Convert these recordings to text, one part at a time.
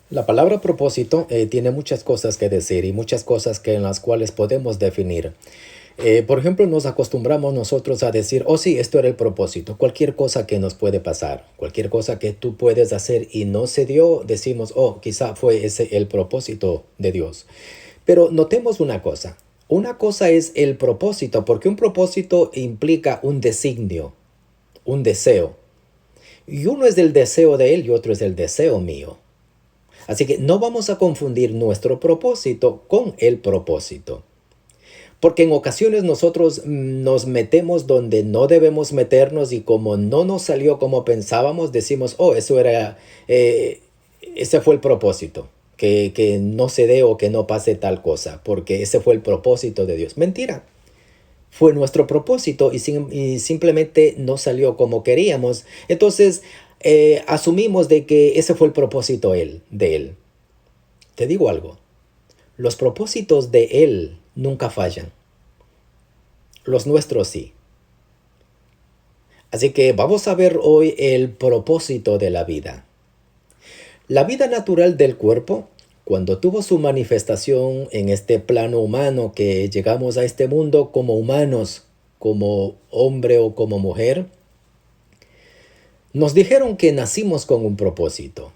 La palabra propósito tiene muchas cosas que decir y muchas cosas en las cuales podemos definir. Por ejemplo, nos acostumbramos nosotros a decir, oh sí, esto era el propósito. Cualquier cosa que nos puede pasar, cualquier cosa que tú puedes hacer y no se dio, decimos, oh, quizá fue ese el propósito de Dios. Pero notemos una cosa. Una cosa es el propósito, porque un propósito implica un designio, un deseo. Y uno es el deseo de él y otro es el deseo mío. Así que no vamos a confundir nuestro propósito con el propósito. Porque en ocasiones nosotros nos metemos donde no debemos meternos y como no nos salió como pensábamos, decimos, oh, ese fue el propósito, que no se dé o que no pase tal cosa, porque ese fue el propósito de Dios. Mentira, fue nuestro propósito y simplemente no salió como queríamos. Entonces, asumimos de que ese fue el propósito de Él. Te digo algo, los propósitos de Él nunca fallan. Los nuestros sí. Así que vamos a ver hoy el propósito de la vida. La vida natural del cuerpo, cuando tuvo su manifestación en este plano humano que llegamos a este mundo como humanos, como hombre o como mujer, nos dijeron que nacimos con un propósito.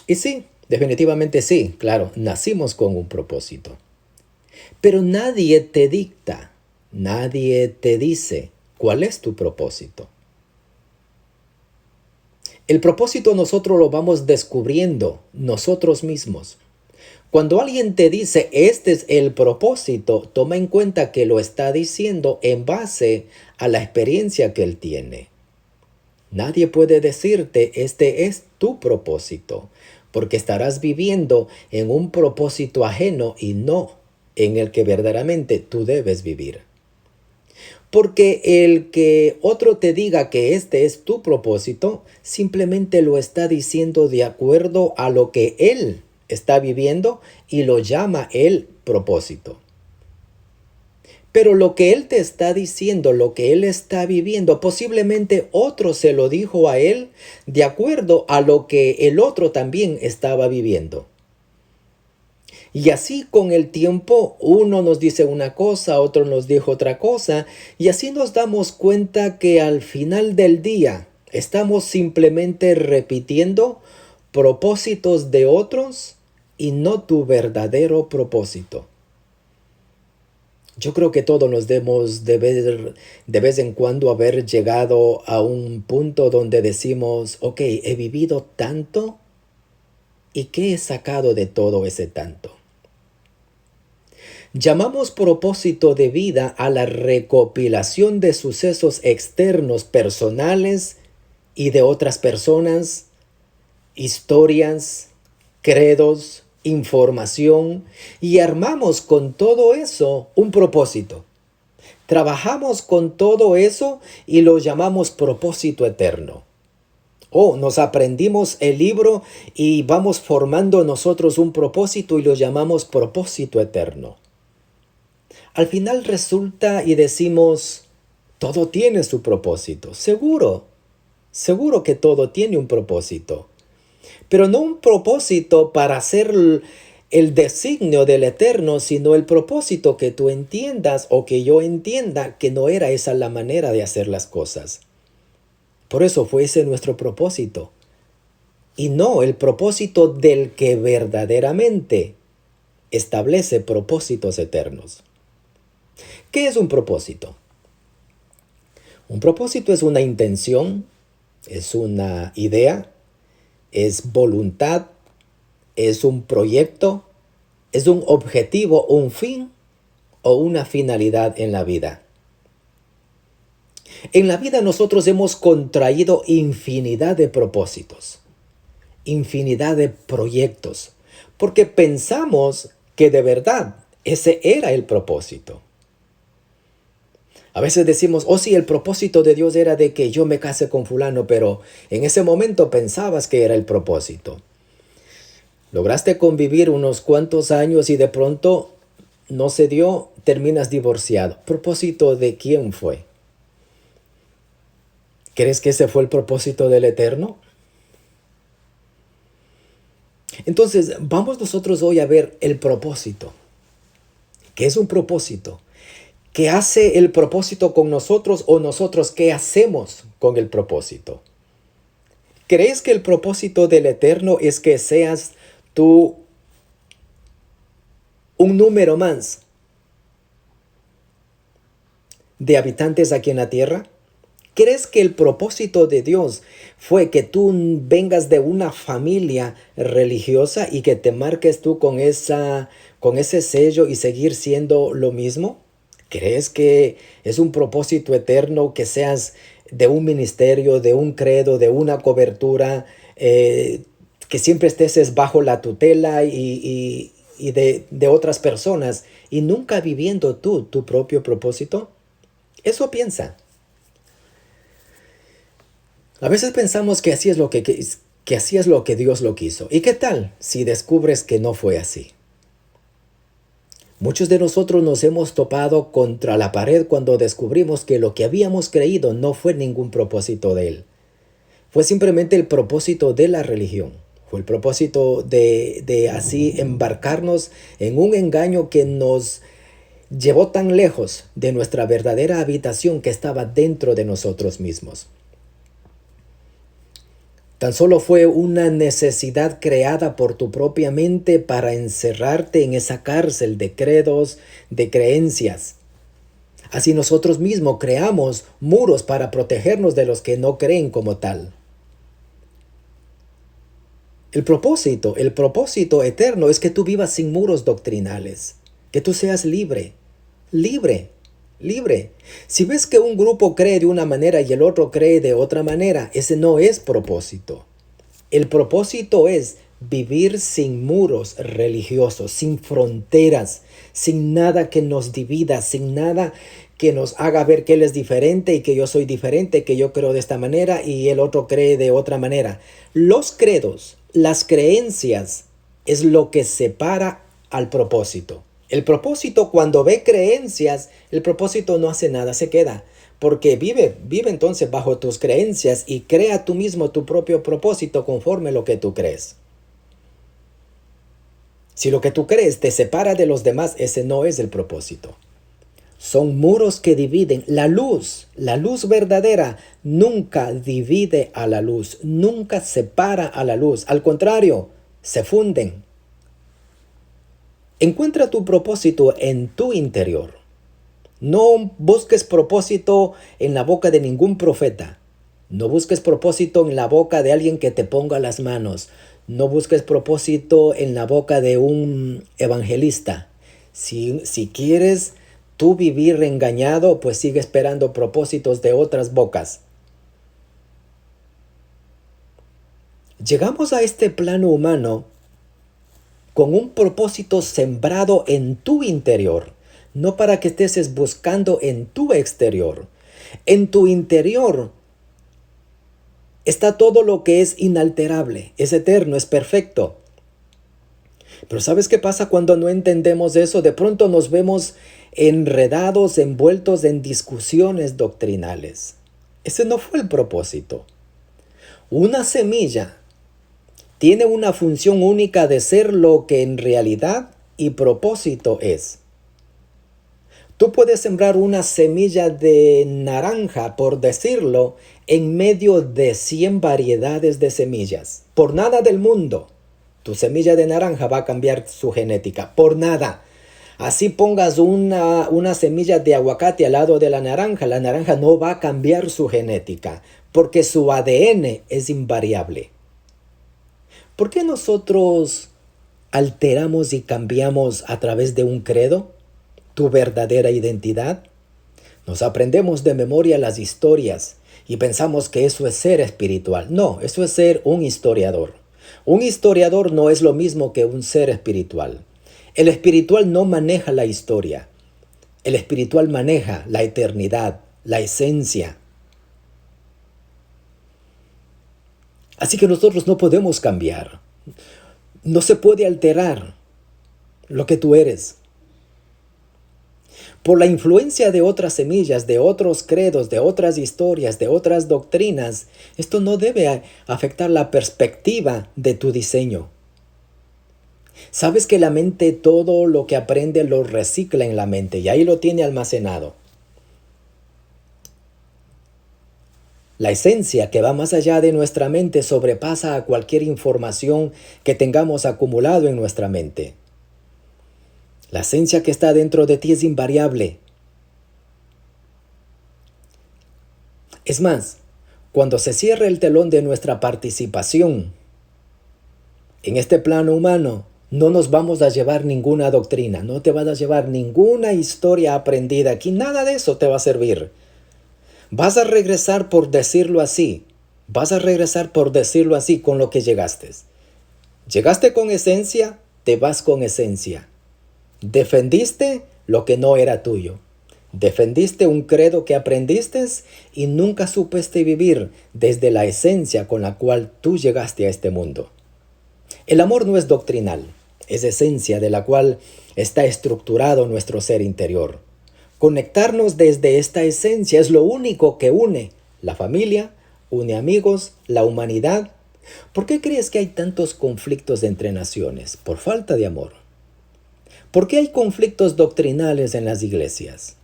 Y sí, definitivamente sí, claro, nacimos con un propósito. Pero nadie te dicta, nadie te dice cuál es tu propósito. El propósito nosotros lo vamos descubriendo nosotros mismos. Cuando alguien te dice este es el propósito, toma en cuenta que lo está diciendo en base a la experiencia que él tiene. Nadie puede decirte este es tu propósito, porque estarás viviendo en un propósito ajeno y no en el que verdaderamente tú debes vivir. Porque el que otro te diga que este es tu propósito, simplemente lo está diciendo de acuerdo a lo que él está viviendo y lo llama el propósito. Pero lo que él te está diciendo, lo que él está viviendo, posiblemente otro se lo dijo a él de acuerdo a lo que el otro también estaba viviendo. Y así con el tiempo uno nos dice una cosa, otro nos dijo otra cosa, y así nos damos cuenta que al final del día estamos simplemente repitiendo propósitos de otros y no tu verdadero propósito. Yo creo que todos nos debemos de vez en cuando haber llegado a un punto donde decimos, ok, he vivido tanto y ¿qué he sacado de todo ese tanto? Llamamos propósito de vida a la recopilación de sucesos externos personales y de otras personas, historias, credos, información, y armamos con todo eso un propósito. Trabajamos con todo eso y lo llamamos propósito eterno. O nos aprendimos el libro y vamos formando nosotros un propósito y lo llamamos propósito eterno. Al final resulta y decimos, todo tiene su propósito. Seguro, seguro que todo tiene un propósito. Pero no un propósito para hacer el designio del Eterno, sino el propósito que tú entiendas o que yo entienda que no era esa la manera de hacer las cosas. Por eso fue ese nuestro propósito. Y no el propósito del que verdaderamente establece propósitos eternos. ¿Qué es un propósito? Un propósito es una intención, es una idea, es voluntad, es un proyecto, es un objetivo, un fin o una finalidad en la vida. En la vida nosotros hemos contraído infinidad de propósitos, infinidad de proyectos, porque pensamos que de verdad ese era el propósito. A veces decimos, oh sí, el propósito de Dios era de que yo me case con fulano, pero en ese momento pensabas que era el propósito. Lograste convivir unos cuantos años y de pronto no se dio, terminas divorciado. ¿Propósito de quién fue? ¿Crees que ese fue el propósito del Eterno? Entonces, vamos nosotros hoy a ver el propósito. ¿Qué es un propósito? ¿Qué hace el propósito con nosotros o nosotros qué hacemos con el propósito? ¿Crees que el propósito del Eterno es que seas tú un número más de habitantes aquí en la tierra? ¿Crees que el propósito de Dios fue que tú vengas de una familia religiosa y que te marques tú con ese sello y seguir siendo lo mismo? ¿Crees que es un propósito eterno que seas de un ministerio, de un credo, de una cobertura, que siempre estés bajo la tutela y de otras personas y nunca viviendo tú tu propio propósito? Eso piensa. A veces pensamos que así es que así es lo que Dios lo quiso. ¿Y qué tal si descubres que no fue así? Muchos de nosotros nos hemos topado contra la pared cuando descubrimos que lo que habíamos creído no fue ningún propósito de Él. Fue simplemente el propósito de la religión. Fue el propósito de así embarcarnos en un engaño que nos llevó tan lejos de nuestra verdadera habitación que estaba dentro de nosotros mismos. Tan solo fue una necesidad creada por tu propia mente para encerrarte en esa cárcel de credos, de creencias. Así nosotros mismos creamos muros para protegernos de los que no creen como tal. El propósito eterno es que tú vivas sin muros doctrinales, que tú seas libre, libre. Libre. Si ves que un grupo cree de una manera y el otro cree de otra manera, ese no es propósito. El propósito es vivir sin muros religiosos, sin fronteras, sin nada que nos divida, sin nada que nos haga ver que él es diferente y que yo soy diferente, que yo creo de esta manera y el otro cree de otra manera. Los credos, las creencias, es lo que separa al propósito. El propósito, cuando ve creencias, el propósito no hace nada, se queda. Porque vive entonces bajo tus creencias y crea tú mismo tu propio propósito conforme a lo que tú crees. Si lo que tú crees te separa de los demás, ese no es el propósito. Son muros que dividen. La luz verdadera, nunca divide a la luz, nunca separa a la luz. Al contrario, se funden. Encuentra tu propósito en tu interior. No busques propósito en la boca de ningún profeta. No busques propósito en la boca de alguien que te ponga las manos. No busques propósito en la boca de un evangelista. Si quieres tú vivir engañado, pues sigue esperando propósitos de otras bocas. Llegamos a este plano humano con un propósito sembrado en tu interior, no para que estés buscando en tu exterior. En tu interior está todo lo que es inalterable, es eterno, es perfecto. Pero ¿sabes qué pasa cuando no entendemos eso? De pronto nos vemos enredados, envueltos en discusiones doctrinales. Ese no fue el propósito. Una semilla tiene una función única de ser lo que en realidad y propósito es. Tú puedes sembrar una semilla de naranja, por decirlo, en medio de 100 variedades de semillas. Por nada del mundo, tu semilla de naranja va a cambiar su genética. Por nada. Así pongas una semilla de aguacate al lado de la naranja no va a cambiar su genética, porque su ADN es invariable. ¿Por qué nosotros alteramos y cambiamos a través de un credo tu verdadera identidad? Nos aprendemos de memoria las historias y pensamos que eso es ser espiritual. No, eso es ser un historiador. Un historiador no es lo mismo que un ser espiritual. El espiritual no maneja la historia. El espiritual maneja la eternidad, la esencia. Así que nosotros no podemos cambiar. No se puede alterar lo que tú eres. Por la influencia de otras semillas, de otros credos, de otras historias, de otras doctrinas, esto no debe afectar la perspectiva de tu diseño. Sabes que la mente todo lo que aprende lo recicla en la mente y ahí lo tiene almacenado. La esencia que va más allá de nuestra mente sobrepasa a cualquier información que tengamos acumulado en nuestra mente. La esencia que está dentro de ti es invariable. Es más, cuando se cierra el telón de nuestra participación en este plano humano, no nos vamos a llevar ninguna doctrina, no te vas a llevar ninguna historia aprendida aquí, nada de eso te va a servir. Vas a regresar, por decirlo así, con lo que llegaste. Llegaste con esencia, te vas con esencia. Defendiste lo que no era tuyo. Defendiste un credo que aprendiste y nunca supiste vivir desde la esencia con la cual tú llegaste a este mundo. El amor no es doctrinal, es esencia de la cual está estructurado nuestro ser interior. Conectarnos desde esta esencia es lo único que une la familia, une amigos, la humanidad. ¿Por qué crees que hay tantos conflictos entre naciones? Por falta de amor. ¿Por qué hay conflictos doctrinales en las iglesias?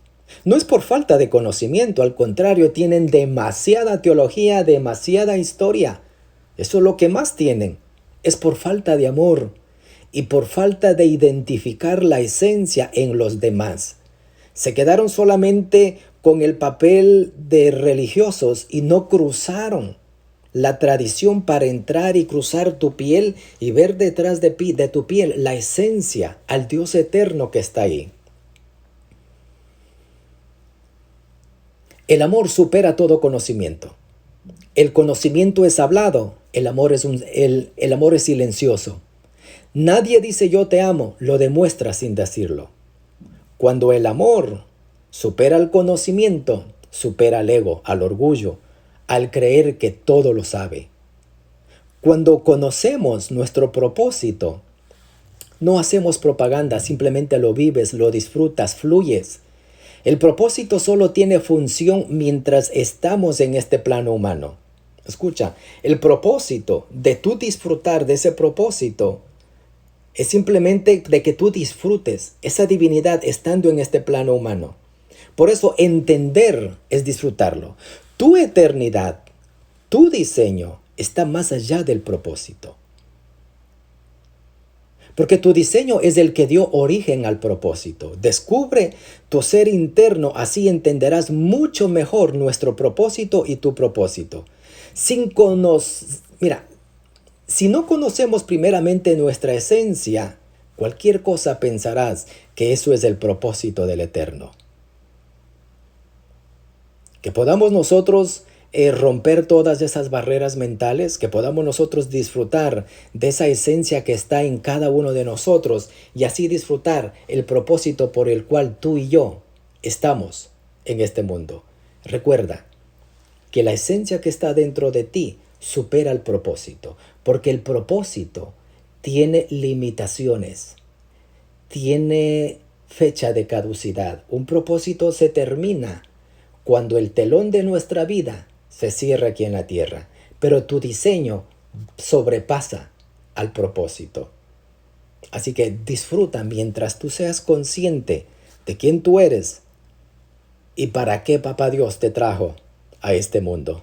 No es por falta de conocimiento, al contrario, tienen demasiada teología, demasiada historia. Eso es lo que más tienen. Es por falta de amor y por falta de identificar la esencia en los demás. Se quedaron solamente con el papel de religiosos y no cruzaron la tradición para entrar y cruzar tu piel y ver detrás de tu piel la esencia, al Dios eterno que está ahí. El amor supera todo conocimiento. El conocimiento es hablado, el amor es silencioso. Nadie dice yo te amo, lo demuestra sin decirlo. Cuando el amor supera el conocimiento, supera al ego, al orgullo, al creer que todo lo sabe. Cuando conocemos nuestro propósito, no hacemos propaganda, simplemente lo vives, lo disfrutas, fluyes. El propósito solo tiene función mientras estamos en este plano humano. Escucha, el propósito de tú disfrutar de ese propósito es simplemente de que tú disfrutes esa divinidad estando en este plano humano. Por eso entender es disfrutarlo. Tu eternidad, tu diseño está más allá del propósito. Porque tu diseño es el que dio origen al propósito. Descubre tu ser interno, así entenderás mucho mejor nuestro propósito y tu propósito. Mira, si no conocemos primeramente nuestra esencia, cualquier cosa pensarás que eso es el propósito del Eterno. Que podamos nosotros romper todas esas barreras mentales, que podamos nosotros disfrutar de esa esencia que está en cada uno de nosotros y así disfrutar el propósito por el cual tú y yo estamos en este mundo. Recuerda que la esencia que está dentro de ti supera el propósito, porque el propósito tiene limitaciones, tiene fecha de caducidad. Un propósito se termina cuando el telón de nuestra vida se cierra aquí en la tierra, pero tu diseño sobrepasa al propósito. Así que disfruta mientras tú seas consciente de quién tú eres y para qué Papá Dios te trajo a este mundo.